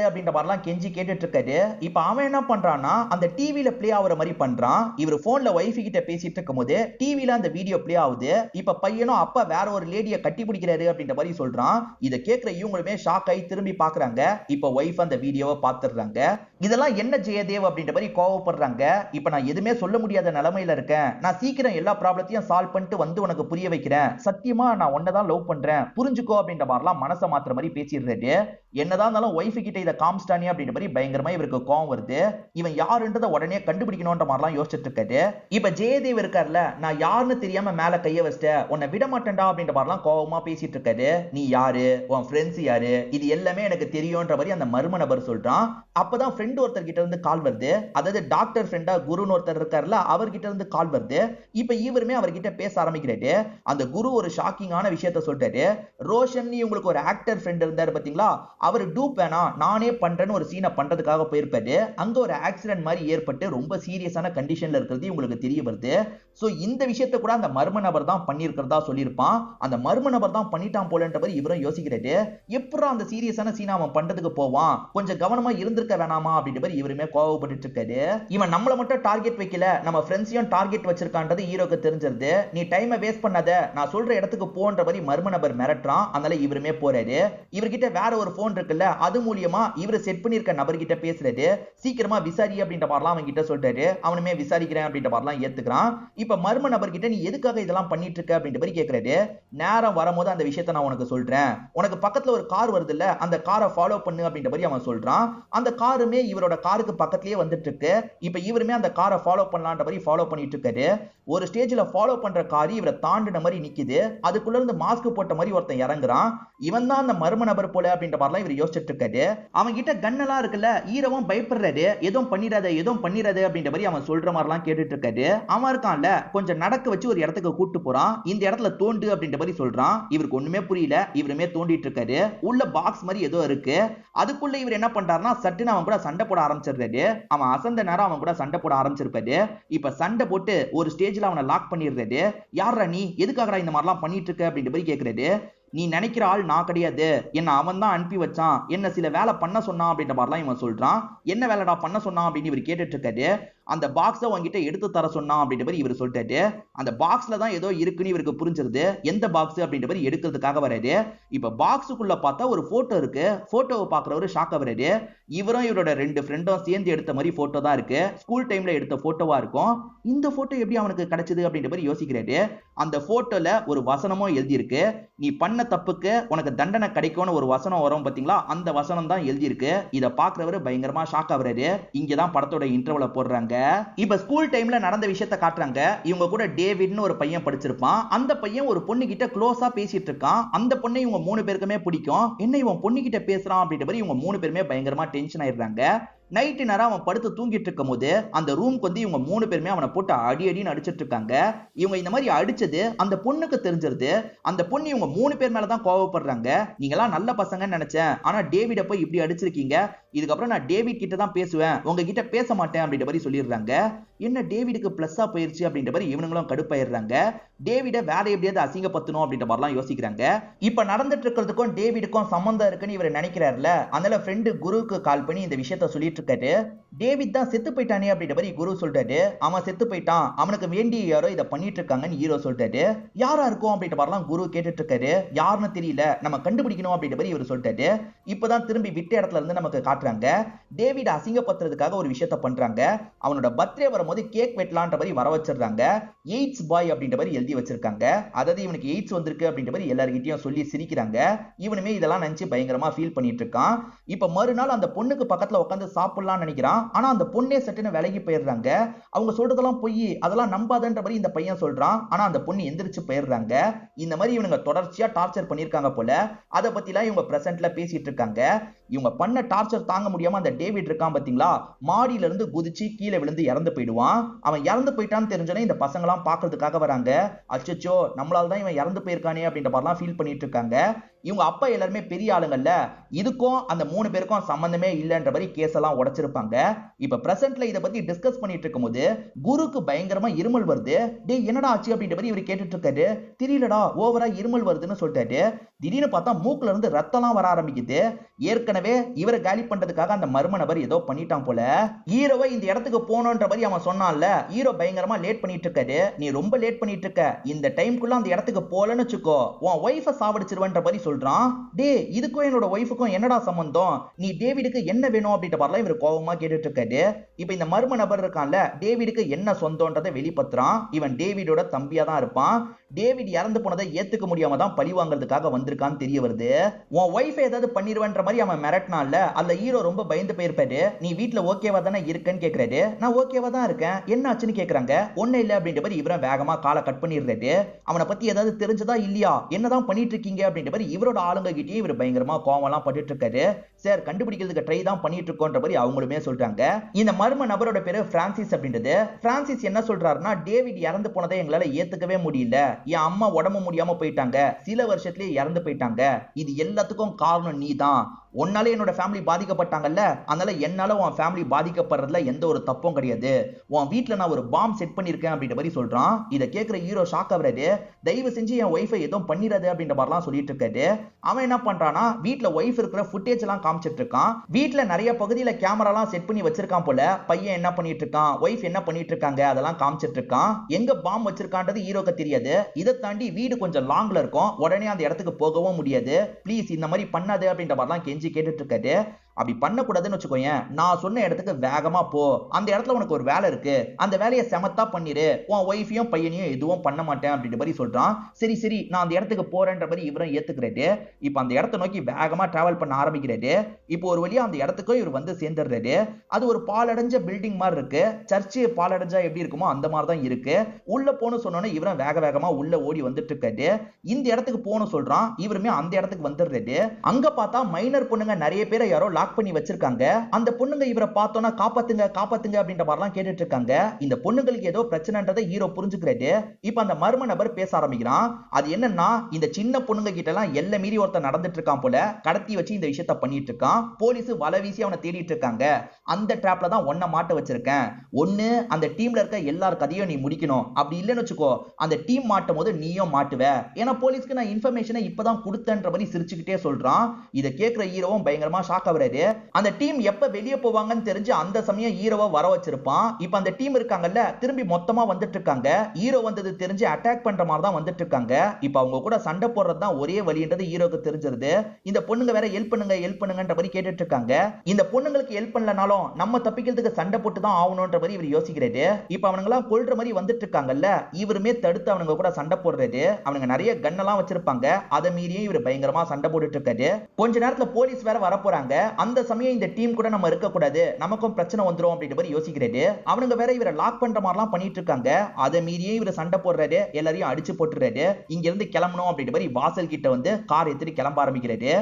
அப்படின்ற மாதிரிலாம் கெஞ்சி கேட்டுட்டு இருக்காரு. இப்ப அவன் என்ன பண்றான்னா அந்த டிவில பிளே ஆகுற மாதிரி பண்றான். இவர் போன்ல ஒய்ஃப் கிட்ட பேசிட்டு இருக்கும் போது டிவில அந்த வீடியோ பிளே ஆகுது. இப்ப பையனும் அப்பா வேற ஒரு லேடியை கட்டி பிடிக்கிறாரு அப்படின்ற மாதிரி சொல்றான். இதை கேட்கிற இவங்களுமே ஷாக் ஆகி திரும்பி பாக்குறாங்க. இப்ப ஒய்ஃப் அந்த வீடியோவை பாத்துறாங்க. இதெல்லாம் என்ன ஜெயதேவ் அப்படின்ற மாதிரி கோவப்படுறாங்க. இப்ப நான் எதுவுமே சொல்ல முடியாத நிலைமையில இருக்கேன். நான் சீக்கிரம் எல்லா ப்ராப்ளத்தையும் சால்வ் பண்ணிட்டு வந்து உனக்கு புரிய வைக்கிறேன். சத்தியமா நான் உன்னதான் லவ் பண்றேன், புரிஞ்சுக்கோ அப்படின்ற மாதிரிலாம் மனசை மாத்துற மாதிரி பேசிடுறாரு. என்னதான் இருந்தாலும் ஒய்ஃப் கிட்ட இதை காமிச்சிட்டானே அப்படின்ற மாதிரி பயங்கரமா இவருக்கு கோவம் வருது. இவன் யாருன்றதை உடனே கண்டுபிடிக்கணும்ன்ற மாதிரிலாம் யோசிச்சுட்டு இருக்காரு. இப்ப ஜெயதேவ் இருக்கார்ல, நான் யாருன்னு தெரியாம மேல கைய வச்சிட்டேன், உன்னை விட மாட்டேன்டா அப்படின்ற மாதிரிலாம் கோவமா பேசிட்டு இருக்காரு. நீ யாரு, உன் ஃப்ரெண்ட்ஸ் யாரு, இது எல்லாமே எனக்கு தெரியும்ன்ற மாதிரி அந்த மர்ம நபர் சொல்றான். அப்பதான் ஃப்ரெண்ட் ஒருத்தர் கிட்ட இருந்து கால் வருது. அதாவது டாக்டர் ஃப்ரெண்டா குருன்னு ஒருத்தர் இருக்காருல, அவர்கிட்ட இருந்து கால் வருது. இப்ப இவருமே அவர்கிட்ட பேச ஆரம்பிக்கிறாரு. அந்த குரு ஒரு ஷாக்கிங்கான விஷயத்த சொல்றாரு. ரோஷன் உங்களுக்கு ஒரு ஆக்டர் ஃப்ரெண்ட் இருந்தாரு பாத்தீங்களா, அவர் டூப் வேணா நானே பண்றேன்னு ஒரு சீனை பண்றதுக்காக போயிருப்பாரு. அங்க ஒரு ஆக்சிடென்ட் மாதிரி ஏற்பட்டு ரொம்ப சீரியஸான கண்டிஷன்ல இருக்கிறது உங்களுக்கு தெரிய வருது. சோ இந்த விஷயத்தை கூட அந்த மர்ம நபர் தான் பண்ணியிருக்கிறதா சொல்லியிருப்பான். அந்த மர்ம நபர் தான் பண்ணிட்டான் போலன்ற மாதிரி இவரும் யோசிக்கிறாரு. எப்பறம் அந்த சீரியஸான சீனை அவன் பண்றதுக்கு போவான், கொஞ்சம் கவனமா இருந்திருக்க வேணாமா அப்படின்ற மாதிரி இவருமே கோவப்பட்டு இருக்காரு. இவன் நம்மள மட்டும் டார்கெட் வைக்கல, நம்ம ஃப்ரெண்ட்ஸையும் டார்கெட் வச்சிருக்கான்றது ஹீரோக்கு தெரிஞ்சிருது. நீ டைமை வேஸ்ட் பண்ணாத, நான் சொல்ற இடத்துக்கு போன்ற மாதிரி மர்ம நபர் மிரட்டுறான். அதனால இவருமே போறாரு. இவர்கிட்ட வேற ஒரு போன் இருக்குல்ல, அது மூலியமா இவரு செட் பண்ணிருக்க நபர்கிட்ட பேசுறாரு. சீக்கிரமா விசாரி அப்படின்ற மாதிரிலாம் அவன் கிட்ட சொல்றாரு. அவனுமே விசாரிக்கிறேன் அப்படின்ற மாதிரிலாம் ஏத்துக்கிறான். இப்ப மர்ம நபர்கிட்ட நீ எதுக்காக இதெல்லாம் பண்ணிட்டு இருக்க அப்படின்ற மாதிரி கேக்குறாரு. நேரம் வரும்போது அந்த விஷயத்தை நான் உனக்கு சொல்றேன், உனக்கு பக்கத்துல ஒரு கார் வருது இல்ல, அந்த காரை ஃபாலோ பண்ணு அப்படின்ற மாதிரி அவன் சொல்றான். அந்த காருமே இவரோட காருக்கு பக்கத்துலயே வந்துட்டு இருக்கு. இப்ப இவருமே அந்த காரை ஃபாலோ பண்ணலான்ற மாதிரி ஃபாலோ பண்ணிட்டு இருக்காரு. ஒரு ஸ்டேஜ்ல ஃபாலோ பண்ற கார் இவரை தாண்டின மாதிரி நிக்குது. அதுக்குள்ள இருந்து மாஸ்க் போட்ட மாதிரி ஒருத்தன் இறங்குறான். இவன் தான் அந்த மர்ம நபர் போல அப்படின்ற மாதிரிலாம் இவர் யோசிச்சுட்டு இருக்காரு. அவன் கிட்ட கன்னெல்லாம் இருக்குல்ல, ஹீரோவும் பயப்படுறாரு. எதுவும் பண்ணிடாத அப்படின்ற மாதிரி அவன் சொல்ற மாதிரிலாம் கேட்டுட்டு இருக்காரு. அவன் இருக்கான்ல, கொஞ்சம் நடக்க வச்சு ஒரு இடத்துக்கு கூட்டு போறான். இந்த இடத்துல தோண்டு அப்படின்ற மாதிரி சொல்றான். இவருக்கு ஒண்ணுமே புரியல. இவருமே தோண்டிட்டு இருக்காரு. உள்ள பாக்ஸ் மாதிரி ஏதோ இருக்கு. அதுக்குள்ள இவர் என்ன பண்றாருன்னா சட்டுன்னு அவன் கூட சண்டை போட ஆரம்பிச்சிடுறாரு. அவன் அசந்த நேரம் அவன் கூட சண்டை போட ஆரம்பிச்சிருப்பாரு. இப்ப சண்டை போட்டு ஒரு ஸ்டேஜ்ல அவனை லாக் பண்ணிடுறாரு. யாரா நீ, எதுக்காகடா இந்த மாதிரிலாம் பண்ணிட்டு இருக்க அப்படின்ற மாதிரி கேக்குறாரு. நீ நினைக்கிற ஆள் நான் கிடையாது, என்ன அவன் தான் அனுப்பி வச்சான், என்ன சில வேலை பண்ண சொன்னான் அப்படின்ற மாதிரிலாம் இவன் சொல்றான். என்ன வேலைடா பண்ண சொன்னான் அப்படின்னு இவர் கேட்டுட்டு இருக்காரு. அந்த பாக்ஸை உங்ககிட்ட எடுத்து தர சொன்னான் அப்படின்ற மாதிரி இவர் சொல்லிட்டாரு. அந்த பாக்ஸ்ல தான் ஏதோ இருக்குன்னு இவருக்கு புரிஞ்சிருது. எந்த பாக்ஸ் அப்படின்ற மாதிரி எடுக்கிறதுக்காக வராரு. இப்ப பாக்ஸுக்குள்ள பார்த்தா ஒரு போட்டோ இருக்கு. போட்டோவை பாக்குறவரு ஷாக் ஆகுறாரு. இவரும் இவரோட ரெண்டு ஃப்ரெண்டும் சேர்ந்து எடுத்த மாதிரி போட்டோ தான் இருக்கு. ஸ்கூல் டைம்ல எடுத்த போட்டோவா இருக்கும். இந்த போட்டோ எப்படி அவனுக்கு கிடைச்சது அப்படின்ற மாதிரி யோசிக்கிறாரு. அந்த போட்டோல ஒரு வசனமும் எழுதி இருக்கு. நீ பண்ண தப்புக்கு உனக்கு தண்டனை கிடைக்கும்னு ஒரு வசனம் வரும் பாத்தீங்களா, அந்த வசனம் தான் எழுதி இருக்கு. இத பாக்குறவரு பயங்கரமா ஷாக் ஆகுறாரு. இங்கதான் படத்தோட இன்டர்வல போடுறாங்க. இப்ப ஸ்கூல் டைம்ல நடந்த விஷயத்தை காட்டுறாங்க. இவங்க கூட டேவிட்னு ஒரு பையன் படிச்சிருப்பான். அந்த பையன் ஒரு பொண்ணு கிட்ட க்ளோஸா பேசிட்டு இருக்கான். அந்த பொண்ணை இவங்க மூணு பேருக்குமே பிடிக்கும். என்ன இவன் பொண்ணு கிட்ட பேசுறான் அப்படின்ற மாதிரி இவங்க மூணு பேருமே பயங்கரமா டென்ஷன் ஆயிடுறாங்க. நைட்டு நேரம் அவன் படுத்து தூங்கிட்டு இருக்கும் போது அந்த ரூம்க்கு வந்து இவங்க மூணு பேருமே அவனை போட்டு அடின்னு அடிச்சிட்டு இருக்காங்க. இவங்க இந்த மாதிரி அடிச்சது அந்த பொண்ணுக்கு தெரிஞ்சிருது. அந்த பொண்ணு இவங்க மூணு பேர் மேலதான் கோவப்படுறாங்க. நீங்களாம் நல்ல பசங்கன்னு நினைச்சேன், ஆனா டேவிட போய் இப்படி அடிச்சிருக்கீங்க. இதுக்கப்புறம் நான் டேவிட் கிட்ட தான் பேசுவேன், உங்ககிட்ட பேச மாட்டேன் அப்படின்ற மாதிரி சொல்லிடுறாங்க. என்ன டேவிடுக்கு பிளஸ்ஸா போயிருச்சு அப்படின்ற மாதிரி இவனுங்களும் கடுப்பாயிடுறாங்க. டேவிட வேற எப்படியாவது அசிங்கப்படுத்தணும் அப்படின்ற மாதிரிலாம் யோசிக்கிறாங்க. இப்ப நடந்துட்டு இருக்கிறதுக்கும் டேவிடுக்கும் சம்பந்தம் இருக்குன்னு இவர் நினைக்கிறாருல, அதனால ஃப்ரெண்டு குருவுக்கு கால் பண்ணி இந்த விஷயத்த சொல்லிட்டு இருக்காரு. டேவிட் தான் செத்து போயிட்டானே அப்படின்ற மாதிரி குரு சொல்றாரு. அவன் செத்து போயிட்டான், அவனுக்கு வேண்டிய யாரோ இதை பண்ணிட்டு இருக்காங்கன்னு ஹீரோ சொல்றாரு. யாரா இருக்கும் அப்படின்ற மாதிரிலாம் குரு கேட்டுட்டு இருக்காரு. யாருன்னு தெரியல, நம்ம கண்டுபிடிக்கணும் அப்படின்ற மாதிரி இவர் சொல்றாரு. இப்பதான் திரும்பி விட்ட இடத்துல இருந்து நமக்கு காட்டுறாங்க. டேவிட் அசிங்கப்படுத்துறதுக்காக ஒரு விஷயத்த பண்றாங்க. அவனோட பர்த்டே வரும்போது கேக் வெட்டலான்ற மாதிரி வர வச்சிருந்தாங்க. எய்ட்ஸ் பாய் அப்படின்ற மாதிரி எழுதி வச்சிருக்காங்க. அதாவது இவனுக்கு எய்ட்ஸ் வந்திருக்கு அப்படின்ற மாதிரி எல்லார்கிட்டயும் சொல்லி சிரிக்கிறாங்க. இவனுமே இதெல்லாம் நினைச்சு பயங்கரமா ஃபீல் பண்ணிட்டு இருக்கான். இப்ப மறுநாள் அந்த பொண்ணுக்கு பக்கத்துல உட்காந்து சாப்பிடலாம்னு நினைக்கிறான். ஆனா அந்த பொண்ணே சட்டுன்னு விலகி போயிடுறாங்க. அவங்க சொல்றதெல்லாம் பொய், அதெல்லாம் நம்பாதன்ற மாதிரி இந்த பையன் சொல்றான். ஆனா அந்த பொண்ணு எந்திரிச்சு போயிடுறாங்க. இந்த மாதிரி இவனுங்க தொடர்ச்சியா டார்ச்சர் பண்ணிருக்காங்க போல. அத பத்திலாம் இவங்க பிரசன்ட்ல பேசிட்டு இருக்காங்க. இவங்க பண்ண டார்ச்சர் தாங்க முடியாம அந்த டேவிட் இருக்கான் பாத்தீங்களா, மாடியில இருந்து குதிச்சு கீழே விழுந்து இறந்து போயிடுவான். அவன் இறந்து போயிட்டான்னு தெரிஞ்சோனே இந்த பசங்க எல்லாம் பாக்குறதுக்காக வராங்க. அச்சச்சோ, நம்மளால தான் இவன் இறந்து போயிருக்கானே அப்படின்ற மாதிரிலாம் ஃபீல் பண்ணிட்டு இருக்காங்க. இவங்க அப்பா எல்லாருமே பெரிய ஆளுங்கல்ல, இதுக்கும் அந்த 3 பேருக்கும் சம்பந்தமே இல்லன்ற மாதிரி கேஸ் எல்லாம் உடைச்சிருப்பாங்க. இப்ப பிரசன்ட்ல இத பத்தி டிஸ்கஸ் பண்ணிட்டு இருக்கும்போது குருக்கு பயங்கரமா இருமல் வருது. டேய் என்னடா ஆச்சு அப்படின்ற மாதிரி இவர் கேட்டுட்டு இருக்காரு. தெரியலடா, ஓவரா இருமல் வருதுன்னு சொல்லிட்டாரு. திடீர்னு பார்த்தா மூக்குல இருந்து ரத்தம்லாம் வர ஆரம்பிக்குது. ஏற்கனவே இவரை காலி பண்றதுக்காக அந்த மர்ம நபர் ஏதோ பண்ணிட்டான் போல. ஹீரோவை இந்த இடத்துக்கு போகணுன்ற மாதிரி அவன் சொன்னான்ல, ஹீரோ பயங்கரமா லேட் பண்ணிட்டு இருக்காரு. நீ ரொம்ப லேட் பண்ணிட்டு இருக்க, இந்த டைம்க்குள்ள அந்த இடத்துக்கு போலன்னு வச்சுக்கோ, உன் ஒய்ஃபை சாவடிச்சிருவன்ற மாதிரி சொல்றான். டே, இதுக்கும் என்னோட ஒய்ஃபுக்கும் என்னடா சம்பந்தம், நீ டேவிடுக்கு என்ன வேணும் அப்படின்ற மாதிரிலாம் இவர் கோபமா கேட்டுட்டு இருக்காரு. இப்ப இந்த மர்ம நபர் இருக்கான்ல, டேவிடுக்கு என்ன சொந்தம்ன்றதை வெளிப்படுத்துறான். இவன் டேவிடோட தம்பியா தான் இருப்பான். டேவிட் இறந்து போனதை ஏத்துக்க முடியாம தான் பழி வாங்குறதுக்காக வந்திருக்கான்னு தெரிய வருது. உன் ஒய்ஃபை ஏதாவது பண்ணிடுவன்ற மாதிரி அவன் மிரட்டினான்ல, அந்த ஹீரோ ரொம்ப பயந்து போயிருப்பாரு. நீ வீட்டுல ஓகேவா தானே இருக்கேன்னு கேக்குறாரு. நான் ஓகேவா தான் இருக்கேன், என்ன ஆச்சுன்னு கேக்குறாங்க. ஒண்ணு இல்ல அப்படின்ற மாதிரி இவரை வேகமா காலை கட் பண்ணிடுறாரு. அவனை பத்தி ஏதாவது தெரிஞ்சதா இல்லையா, என்னதான் பண்ணிட்டு இருக்கீங்க அப்படின்ற மாதிரி இவரோட ஆளுங்க கிட்டே இவர் பயங்கரமா கோவம்லாம் பட்டுட்டு இருக்காரு. சார், கண்டுபிடிக்கிறதுக்கு ட்ரை தான் பண்ணிட்டு இருக்கோன்ற மாதிரி அவங்களுமே சொல்றாங்க. இந்த மர்ம நபரோட பேரு பிரான்சிஸ் அப்படின்றது. பிரான்சிஸ் என்ன சொல்றாருன்னா, டேவிட் இறந்து போனதை எங்களால ஏத்துக்கவே முடியல, என் அம்மா உடம்பு முடியாம போயிட்டாங்க, சில வருஷத்துலயே இறந்து போயிட்டாங்க, இது எல்லாத்துக்கும் காரணம் நீ தான், உன்னால என்னோட ஃபேமிலி பாதிக்கப்பட்டாங்கல்ல, அதனால என்னால உன் ஃபேமிலி பாதிக்கப்படுறதுல எந்த ஒரு தப்பும் கிடையாது, உன் வீட்டுல நான் ஒரு பாம் செட் பண்ணிருக்கேன் அப்படின்ற மாதிரி சொல்றான். இதை கேட்கிற ஹீரோ ஷாக் ஆகுறாரு. தயவு செஞ்சு என் ஒய்ஃபை எதுவும் பண்ணிடாது அப்படின்ற மாதிரிலாம் சொல்லிட்டு இருக்காரு. அவன் என்ன பண்றானா, வீட்டுல ஒய்ஃப் இருக்கிற ஃபுட்டேஜ் எல்லாம் காமிச்சிட்டு இருக்கான். வீட்டுல நிறைய பகுதியில கேமரா எல்லாம் செட் பண்ணி வச்சிருக்கான் போல. பையன் என்ன பண்ணிட்டு இருக்கான், ஒய்ஃப் என்ன பண்ணிட்டு இருக்காங்க அதெல்லாம் காமிச்சிட்டு இருக்கான். எங்க பாம் வச்சிருக்கான்றது ஹீரோக்கு தெரியாது. இதை தாண்டி வீடு கொஞ்சம் லாங்ல இருக்கும், உடனே அந்த இடத்துக்கு போகவும் முடியாது. ப்ளீஸ் இந்த மாதிரி பண்ணாது அப்படின்ற மாதிரிலாம் கெஞ்சி கேட்டுட்டு இருக்காரு. அப்படி பண்ணக்கூடாதுன்னு வச்சுக்கோயேன், நான் சொன்ன இடத்துக்கு வேகமா போ, அந்த இடத்துல உனக்கு ஒரு வேலை இருக்கு, அந்த வேலையை செமத்தா பண்ணிரு, உன் ஒய்ஃபையும் பையனையும் எதுவும் பண்ண மாட்டேன் அப்படின்ற மாதிரி சொல்றான். சரி சரி, நான் அந்த இடத்துக்கு போறேன்ற மாதிரி இவரும் ஏத்துக்கிறாரு. இப்ப அந்த இடத்தை நோக்கி வேகமா டிராவல் பண்ண ஆரம்பிக்கிறாரு. இப்போ ஒரு வழியா அந்த இடத்துக்கும் இவர் வந்து சேர்ந்துடுறாரு. அது ஒரு பாலடைஞ்ச பில்டிங் மாதிரி இருக்கு. சர்ச்சு பாலடைஞ்சா எப்படி இருக்குமோ அந்த மாதிரி தான் இருக்கு. உள்ள போன்னு சொன்னோன்னே இவரும் வேக வேகமா உள்ள ஓடி வந்துட்டு இருக்காரு. இந்த இடத்துக்கு போன்னு சொல்றான். இவருமே அந்த இடத்துக்கு வந்துடுறாரு. அங்க பார்த்தா மைனர் பொண்ணுங்க நிறைய பேரை யாரோ லாக் பண்ணி வச்சிருக்காங்க. அந்த பொண்ணுங்க இவரை பார்த்தோன்னா காப்பாத்துங்க காப்பாத்துங்க அப்படின்ற மாதிரிலாம் கேட்டுட்டு இருக்காங்க. இந்த பொண்ணுங்களுக்கு ஏதோ பிரச்சனைன்றதை ஹீரோ புரிஞ்சுக்கிறாரு. இப்ப அந்த மர்ம நபர் பேச ஆரம்பிக்கிறான். அது என்னன்னா, இந்த சின்ன பொண்ணுங்க கிட்ட எல்லாம் எல்லை மீறி ஒருத்தர் நடந்துட்டு இருக்கான் போல, கடத்தி வச்சு இந்த விஷயத்த பண்ணிட்டு இருக்கான். போலீஸ் வலை வீசி அவனை தேடிட்டு இருக்காங்க. அந்த டிராப்ல தான் ஒன்ன மாட்ட வச்சிருக்கேன். ஒண்ணு அந்த டீம்ல இருக்க எல்லார் கதையும் நீ முடிக்கணும், அப்படி இல்லைன்னு வச்சுக்கோ அந்த டீம் மாட்டும் போது நீயும் மாட்டுவ, ஏன்னா போலீஸ்க்கு நான் இன்ஃபர்மேஷனை இப்பதான் கொடுத்தேன்ற மாதிரி சிரிச்சுக்கிட்டே சொல்றான். இதை கேட்கிற ஹீரோவும் பயங்கரமா ஷாக் ஆகுறாரு. அந்த டீம் எப்ப வெளியே போவாங்கன்னு தெரிஞ்சு அந்த சமயம் ஹீரோவை வர வச்சிருப்பான். இப்ப அந்த டீம் இருக்காங்கல்ல, திரும்பி மொத்தமா வந்துட்டு இருக்காங்க. ஹீரோ வந்தது தெரிஞ்சு அட்டாக் பண்ற மாதிரி தான் வந்துட்டு இருக்காங்க. இப்ப அவங்க கூட சண்டை போடுறது தான் ஒரே வழின்றது ஹீரோக்கு தெரிஞ்சிருது. இந்த பொண்ணுங்க வேற ஹெல்ப் பண்ணுங்கன்ற மாதிரி கேட்டுட்டு இருக்காங்க. இந்த பொண்ணுங்களுக்கு ஹெல்ப் பண்ணலனாலும் நம்ம தப்பிக்கிறதுக்கு சண்டை போட்டு தான் ஆகணும்ன்ற மாதிரி இவர் யோசிக்கிறாரு. இப்ப அவனுங்களாம் கொல்ற மாதிரி வந்துட்டு இருக்காங்கல்ல, இவருமே தடுத்து அவனுங்க கூட சண்டை போடுறாரு. அவனுங்க நிறைய கன்னெல்லாம் வச்சிருப்பாங்க. அதை மீறியும் இவர் பயங்கரமா சண்டை போட்டுட்டு இருக்காரு. கொஞ்ச நேரத்துல போலீஸ் வேற வர போறாங்க. அந்த சமயம் இந்த டீம் கூட நம்ம இருக்க கூடாது, நமக்கும் பிரச்சனை வந்துரும் அப்படின்ற மாதிரி யோசிக்கிறாரு. அவனுங்க வேற இவரை லாக் பண்ற மாதிரிலாம் பண்ணிட்டு இருக்காங்க. அதை மீறியே இவர் சண்டை போடுறாரு. எல்லாரையும் அடிச்சு போட்டுறாரு. இங்க இருந்து கிளம்பணும் அப்படின்ற மாதிரி வாசல் கிட்ட வந்து கார் எடுத்துட்டு கிளம்ப ஆரம்பிக்கிறாரு.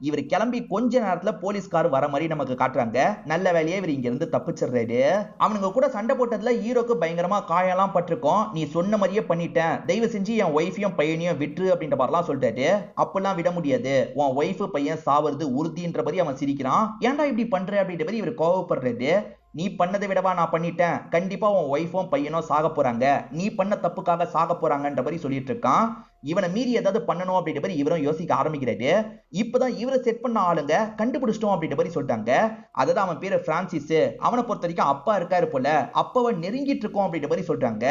இவர் கிளம்பி கொஞ்ச நேரத்துல போலீஸ்கார் வர மாதிரி நமக்கு காட்டுறாங்க. நல்ல வேலையே இவர் இங்க இருந்து தப்பிச்சிடுறாரு. அவனுங்க கூட சண்டை போட்டதுல ஹீரோக்கு பயங்கரமா காயெல்லாம் பட்டிருக்கும். நீ சொன்ன மாதிரியே பண்ணிட்டேன், தயவு செஞ்சு என் ஒய்ஃபையும் பையனையும் விட்டுரு அப்படின்ற மாதிரிலாம் சொல்லிட்டாரு. அப்பெல்லாம் விட முடியாது, உன் ஒய்ஃப் பையன் சாவது உறுதின்ற மாதிரி அவன் சிரிக்கிறான். ஏன்டா இப்படி பண்ற அப்படின்ற மாதிரி இவர் கோவப்படுறாரு. நீ பண்ணதை விடவா நான் பண்ணிட்டேன், கண்டிப்பா உன் ஒய்ஃபும் பையனும் சாக போறாங்க, நீ பண்ண தப்புக்காக சாக போறாங்கன்ற மாதிரி சொல்லிட்டு இருக்கான். இவனை மீறி ஏதாவது பண்ணணும் அப்படின்ற மாதிரி இவரும் யோசிக்க ஆரம்பிக்கிறாரு. இப்பதான் இவரை செட் பண்ண ஆளுங்க கண்டுபிடிச்சிட்டோம் அப்படின்ற மாதிரி சொல்லிட்டாங்க. அதாவது அவன் பேரு பிரான்சிஸ். அவனை பொறுத்த வரைக்கும் அப்பா இருக்காரு போல, அப்பாவை நெருங்கிட்டு இருக்கோம் அப்படின்ற மாதிரி சொல்றாங்க.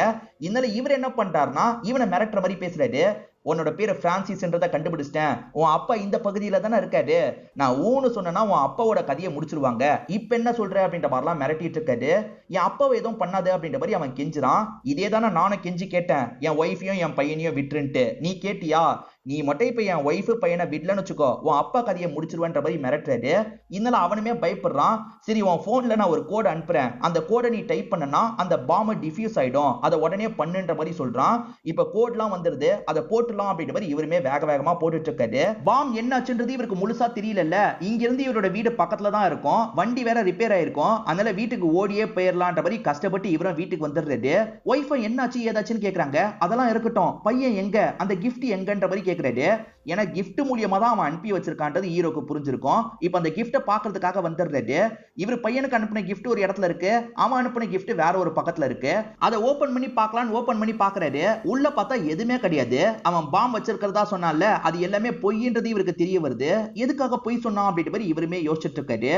இதனால இவர் என்ன பண்றாருன்னா, இவனை மிரட்டுற மாதிரி பேசுறாரு. உன்னோட பேரு பிரான்சிஸ்ன்றதை கண்டுபிடிச்சிட்டேன், உன் அப்பா இந்த பகுதியில தானே இருக்காரு, நான் ஊன்னு சொன்னா உன் அப்பாவோட கதையை முடிச்சிருவாங்க, இப்ப என்ன சொல்ற அப்படின்ற மாதிரிலாம் மிரட்டிட்டு இருக்காரு. என் அப்பாவை எதுவும் பண்ணாது அப்படின்ற மாதிரி அவன் கெஞ்சுறான். இதே தானே நானும் கெஞ்சி கேட்டேன், என் ஒய்ஃபையும் என் பையனையும் விட்டுருன்ட்டு, நீ கேட்டியா? நீ மட்டும் இப்ப என் ஒய்ஃப் பையனை விடலன்னு வச்சுக்கோ, உன் அப்பா கதையை முடிச்சிருவேன்ற மாதிரி மிரட்டுறாரு. இதனால அவனுமே பயப்படுறான். சரி உன் போன்ல நான் ஒரு கோட் அனுப்புறேன், அந்த கோடை நீ டைப் பண்ணனா அந்த பாம்பு டிஃப்யூஸ் ஆயிடும், அதை உடனே பண்ணுன்ற மாதிரி சொல்றான். இப்ப கோட்லாம் வந்துருது, அதை போட்டுலாம் அப்படின்ற மாதிரி இவருமே வேக வேகமா போட்டுட்டு இருக்காரு. பாம் என்னாச்சுன்றது இவருக்கு முழுசா தெரியல. இங்க இருந்து இவரோட வீடு பக்கத்துல தான் இருக்கும், வண்டி வேற ரிப்பேர் ஆயிருக்கும், அதனால வீட்டுக்கு ஓடியே போயிடலான்ற மாதிரி கஷ்டப்பட்டு இவரும் வீட்டுக்கு வந்துடுறாரு. ஒய்ஃபை என்னாச்சு ஏதாச்சுன்னு கேக்குறாங்க. அதெல்லாம் இருக்கட்டும், பையன் எங்க, அந்த கிஃப்ட் எங்கன்ற மாதிரி கேக்குறாரு. ஏன்னா கிஃப்ட் மூலியமா தான் அவன் அனுப்பி வச்சிருக்கான்றது ஹீரோக்கு புரிஞ்சிருக்கும். இப்ப அந்த கிஃப்ட பாக்குறதுக்காக வந்துடுறாரு. இவர் பையனுக்கு அனுப்பின கிஃப்ட் ஒரு இடத்துல இருக்கு, அவன் அனுப்பின கிஃப்ட் வேற ஒரு பக்கத்துல இருக்கு. அதை ஓபன் பண்ணி பார்க்கலான்னு ஓபன் பண்ணி பாக்குறாரு. உள்ள பார்த்தா எதுவுமே கிடையாது. அவன் பாம் வச்சிருக்கிறதா சொன்னால அது எல்லாமே பொய்ன்றது இவருக்கு தெரிய வருது. எதுக்காக பொய் சொன்னான் அப்படின்ற மாதிரி இவருமே யோசிச்சுட்டு இருக்காரு.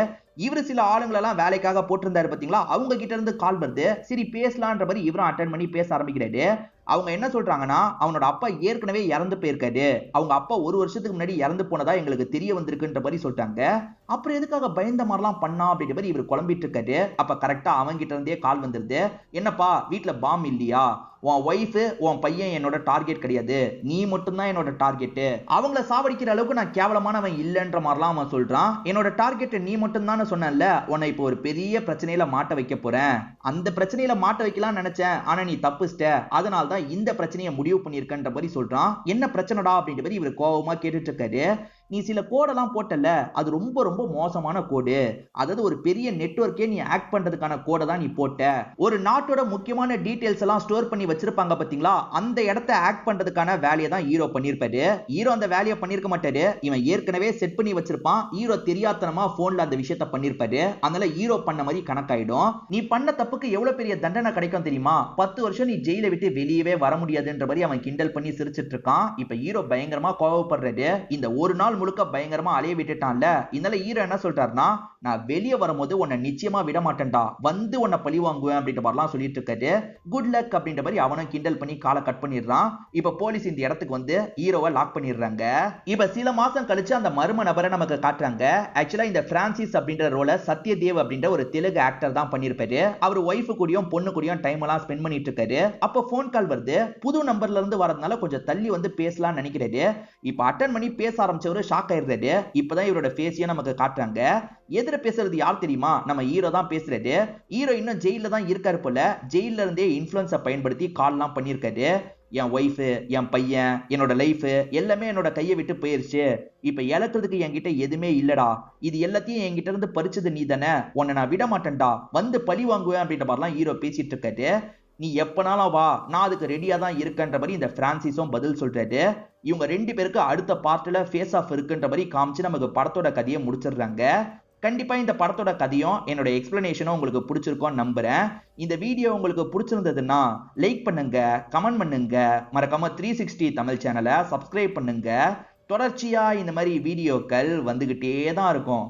இவரு சில ஆளுங்களெல்லாம் வேலைக்காக போட்டிருந்தாரு பாத்தீங்களா, அவங்க கிட்ட இருந்து கால் வருது. சரி பேசலான்ற மாதிரி இவரும் அட்டென்ட் பண்ணி பேச ஆரம்பிக்கிறாரு. அவங்க என்ன சொல்றாங்கன்னா, அவனோட அப்பா ஏற்கனவே இறந்து போயிருக்காரு, அவங்க அப்பா ஒரு வருஷத்துக்கு முன்னாடி இறந்து போனதா எங்களுக்கு தெரிய வந்திருக்குன்ற மாதிரி சொல்லிட்டாங்க. அப்புறம் எதுக்காக பயந்த மாதிரிலாம் பண்ணா அப்படின்ற மாதிரி இவர் குழம்பிட்டு இருக்காரு. அப்ப கரெக்டா அவங்க கிட்ட இருந்தே கால் வந்துருது. என்னப்பா வீட்டுல பாம் இல்லையா, உன் ஒய்ஃப் உன் பையன் என்னோட டார்கெட் கிடையாது, நீ மட்டும் தான் என்னோட டார்கெட், அவங்கள சாவடிக்கிற அளவுக்கு நான் கேவலமானவன் இல்லைன்ற மாதிரிலாம் அவன் சொல்றான். என்னோட டார்கெட் நீ மட்டும் தான் சொன்னல, உன்னை இப்போ ஒரு பெரிய பிரச்சனையில மாட்ட வைக்க போறேன், அந்த பிரச்சனையில மாட்ட வைக்கலாம் நினைச்சேன், ஆனா நீ தப்புச்சிட்ட, அதனால தான் இந்த பிரச்சனையை முடிவு பண்ணிருக்கன்ற மாதிரி சொல்றான். என்ன பிரச்சனைடா அப்படின்ற மாதிரி இவர் கோபமா கேட்டுட்டு இருக்காரு. நீ சில கோடெல்லாம் போட்டல, அது ரொம்ப ரொம்ப மோசமான கோடு, அதாவது ஒரு பெரிய நெட்வொர்க்கே நீ ஆக்ட் பண்றதுக்கான கோடை தான் நீ போட்ட. ஒரு நாட்டோட முக்கியமான டீடைல்ஸ் எல்லாம் ஸ்டோர் பண்ணி வச்சிருப்பாங்க பாத்தீங்களா, அந்த இடத்தை ஆக்ட் பண்றதுக்கான வேலையை தான் ஹீரோ பண்ணிருப்பாரு. ஹீரோ அந்த வேலையை பண்ணிருக்க மாட்டாரு, இவன் ஏற்கனவே செட் பண்ணி வச்சிருப்பான். ஹீரோ தெரியாதனமா போன்ல அந்த விஷயத்தை பண்ணிருப்பாரு. அதனால ஹீரோ பண்ண மாதிரி கணக்காயிடும். நீ பண்ண தப்புக்கு எவ்வளவு பெரிய தண்டனை கிடைக்கும் தெரியுமா, 10 வருஷம் நீ ஜெயில விட்டு வெளியவே வர முடியாதுன்ற மாதிரி அவன் கிண்டல் பண்ணி சிரிச்சிட்டு இருக்கான். இப்ப ஹீரோ பயங்கரமா கோவப்படுறாரு. இந்த ஒரு நாள் முழுக்க பயங்கரமா அலைய விட்டுட்டான்ல, இதனால ஹீரோ என்ன சொல்றாருன்னா, நான் வெளியே வரும்போது உன்னை நிச்சயமா விட மாட்டேன்டா, வந்து உன்னை பழி வாங்குவேன் அப்படின்ற மாதிரிலாம் சொல்லிட்டு இருக்காரு. குட் லக் அப்படின்ற மாதிரி அவனும் கிண்டல் பண்ணி காலை கட் பண்ணிடுறான். இப்ப போலீஸ் இந்த இடத்துக்கு வந்து ஹீரோவை லாக் பண்ணிடுறாங்க. இப்ப சில மாசம் கழிச்சு அந்த மர்ம நபரை நமக்கு காட்டுறாங்க. ஆக்சுவலா இந்த பிரான்சிஸ் அப்படின்ற ரோல சத்யதேவ் அப்படின்ற ஒரு தெலுங்கு ஆக்டர் தான் பண்ணிருப்பாரு. அவர் ஒய்ஃபு கூடயும் பொண்ணு கூடயும் டைம் எல்லாம் ஸ்பெண்ட் பண்ணிட்டு இருக்காரு. அப்ப போன் கால் வருது. புது நம்பர்ல இருந்து வரதுனால கொஞ்சம் தள்ளி வந்து பேசலாம் நினைக்கிறாரு. இப்ப அட்டன் பண்ணி பேச ஆரம்பிச்சவரு ஷாக் ஆயிடுறாரு. இப்பதான் இவரோட ஃபேஸையும் நமக்கு காட்டுறாங்க. எதிர பேசுறது யார் தெரியுமா, நம்ம ஹீரோ தான் பேசுறாரு. ஹீரோ இன்னும் ஜெயில தான் இருக்காரு போல. ஜெயில இருந்தே இன்ஃப்ளூயன்ஸை பயன்படுத்தி கால்லாம் பண்ணிருக்காரு. என் ஒய்ஃப், என் பையன், என்னோட லைஃப் எல்லாமே என்னோட கையை விட்டு போயிருச்சு, இப்ப இழக்கிறதுக்கு என்கிட்ட எதுவுமே இல்லடா, இது எல்லாத்தையும் என்கிட்ட இருந்து பறிச்சது நீ தானே, உன்னை நான் விட மாட்டேன்டா, வந்து பழி வாங்குவேன் அப்படின்ற மாதிரிலாம் ஹீரோ பேசிட்டு இருக்காரு. நீ எப்பனாலும் வா, நான் அதுக்கு ரெடியா தான் இருக்கன்ற மாதிரி இந்த பிரான்சிஸும் பதில் சொல்றாரு. இவங்க ரெண்டு பேருக்கு அடுத்த பார்ட்ல ஃபேஸ் ஆஃப் இருக்குன்ற மாதிரி காமிச்சு நமக்கு படத்தோட கதையை முடிச்சிடுறாங்க. கண்டிப்பா இந்த படத்தோட கதையும் என்னோட எக்ஸ்பிளனேஷனும் உங்களுக்கு பிடிச்சிருக்கும்னு நம்புறேன். இந்த வீடியோ உங்களுக்கு பிடிச்சிருந்ததுன்னா லைக் பண்ணுங்க, கமெண்ட் பண்ணுங்க, மறக்காம 360 தமிழ் சேனலை சப்ஸ்கிரைப் பண்ணுங்க. தொடர்ச்சியா இந்த மாதிரி வீடியோக்கள் வந்துகிட்டே தான் இருக்கும்.